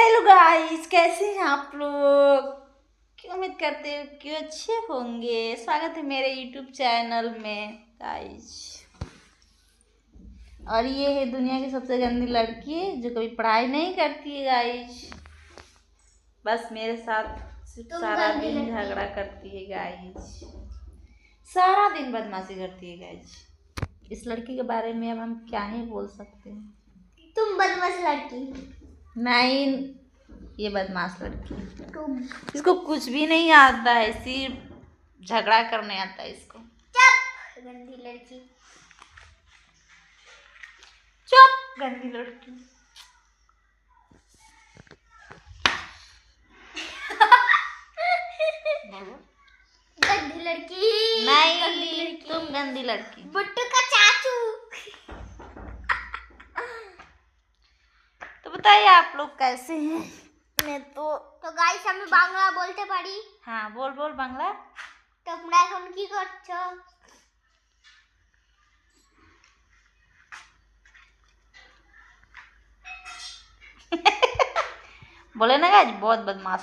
Hello guys, कैसे हैं आप लोग। उम्मीद करते हो कि अच्छे होंगे। स्वागत है मेरे यूट्यूब चैनल में गाइस। और ये है दुनिया की सबसे गंदी लड़की जो कभी पढ़ाई नहीं करती है गाइस। बस मेरे साथ सिर्फ सारा दिन झगड़ा करती है गाइस। सारा दिन बदमाशी करती है गाइस। इस लड़की के बारे में अब हम क्या ही बोल सकते हैं। तुम बदमाश लड़की नहीं, ये बदमाश लड़की। इसको कुछ भी नहीं आता है, सिर्फ झगड़ा करने आता है इसको। चुप गंदी लड़की, चुप गंदी लड़की। गंदी लड़की नहीं, गंदी लड़की, तुम गंदी लड़की। बुट्टू का चाचू। तो बताइए आप लोग कैसे हैं। मैं तो गाइस আমি বাংলা বলতে পারি। हाँ, बोल बोल बांग्ला। তোমরা এখন কি করছো? बोले ना गाइस, बहुत बदमाश